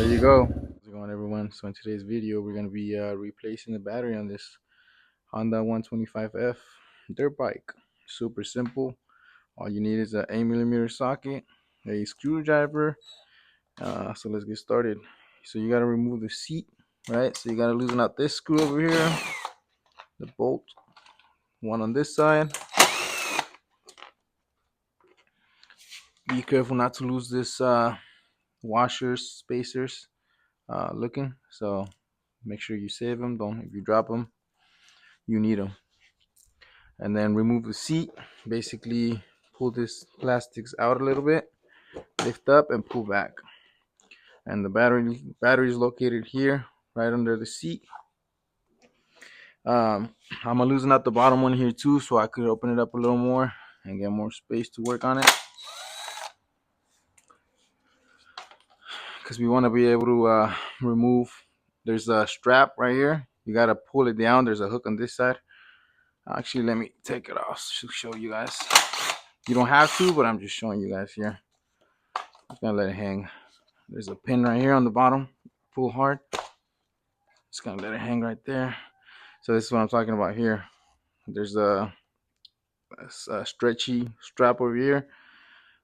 There you go. How's it going, everyone? So in today's video, we're going to be replacing the battery on this Honda 125F dirt bike. Super simple. All you need is an 8mm socket, a screwdriver. So let's get started. So you got to remove the seat, right? So you got to loosen out this screw over here, the bolt, one on this side. Be careful not to lose this washers, spacers looking. So make sure you save them. Don't, if you drop them, you need them. And then remove the seat. Basically pull this plastics out a little bit, lift up and pull back. And the battery is located here right under the seat. I'm gonna loosen out the bottom one here too, so I could open it up a little more and get more space to work on it, because we want to be able to remove. There's a strap right here, you got to pull it down. There's a hook on this side. Actually, let me take it off to show you guys. You don't have to, but I'm just showing you guys here. I'm gonna let it hang. There's a pin right here on the bottom. Pull hard. Just gonna let it hang right there. So this is what I'm talking about here. There's a stretchy strap over here.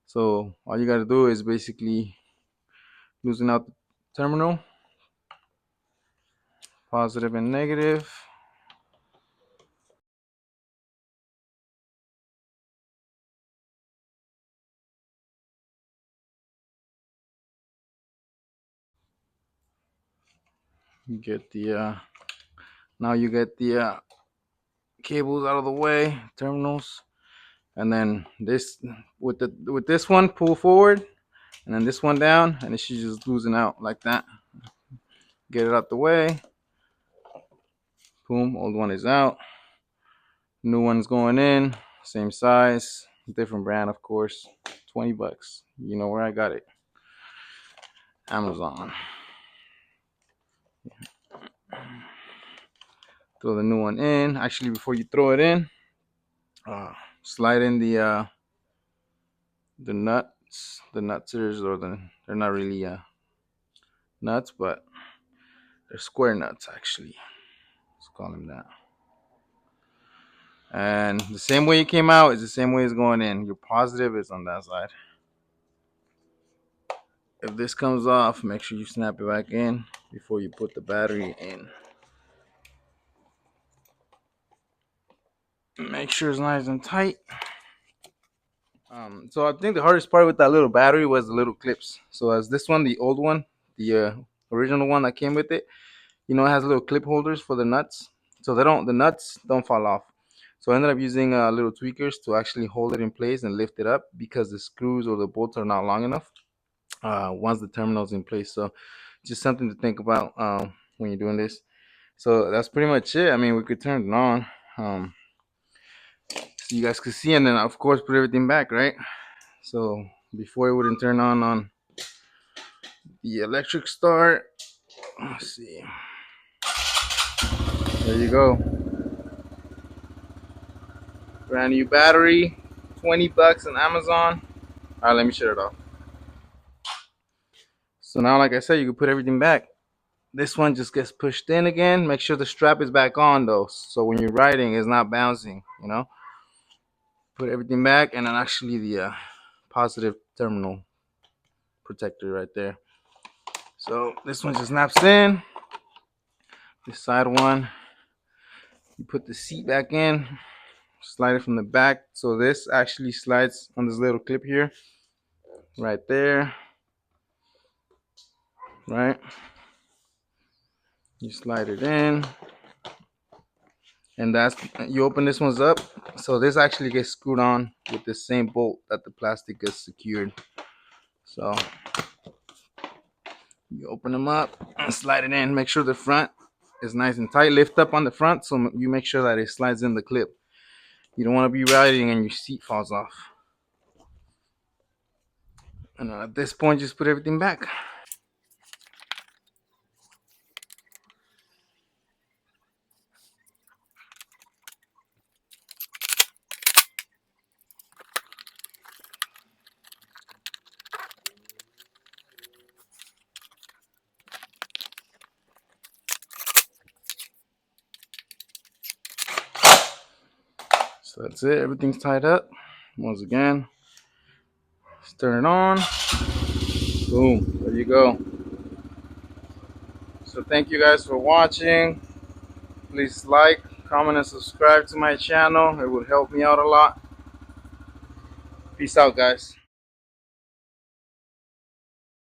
So all you gotta do is basically loosen out the terminal, positive and negative. You get the now you get the cables out of the way, terminals, and then this with this one pull forward, and then this one down, and it should just loosen out like that. Get it out the way. Boom, old one is out. New one's going in, same size, different brand, of course. 20 bucks. You know where I got it. Amazon. Throw the new one in. Actually, before you throw it in, slide in the nuts, the nutsers, or they're not really nuts, but they're square nuts actually. Let's call them that. And the same way it came out is the same way it's going in. Your positive is on that side. If this comes off, make sure you snap it back in before you put the battery in. Make sure it's nice and tight. So I think the hardest part with that little battery was the little clips. So as this one, the old one, the original one that came with it, it has little clip holders for the nuts, so the nuts don't fall off. So I ended up using little tweakers to actually hold it in place and lift it up, because the screws or the bolts are not long enough once the terminal's in place. So just something to think about when you're doing this. So that's pretty much it. I mean, we could turn it on so you guys could see, and then of course put everything back, right? So before it wouldn't turn on the electric start. Let's see. There you go. Brand new battery, 20 bucks on Amazon. All right, let me shut it off. So now, like I said, you can put everything back. This one just gets pushed in again. Make sure the strap is back on though, so when you're riding, it's not bouncing. Put everything back, and then actually the positive terminal protector right there. So this one just snaps in. This side one, you put the seat back in, slide it from the back. So this actually slides on this little clip here, right there, right? You slide it in, and you open this one's up. So this actually gets screwed on with the same bolt that the plastic gets secured. So you open them up and slide it in. Make sure the front is nice and tight. Lift up on the front so you make sure that it slides in the clip. You don't want to be riding and your seat falls off. And at this point, just put everything back. So that's it. Everything's tied up. Once again, let's turn it on. Boom. There you go. So thank you guys for watching. Please like, comment, and subscribe to my channel. It would help me out a lot. Peace out, guys.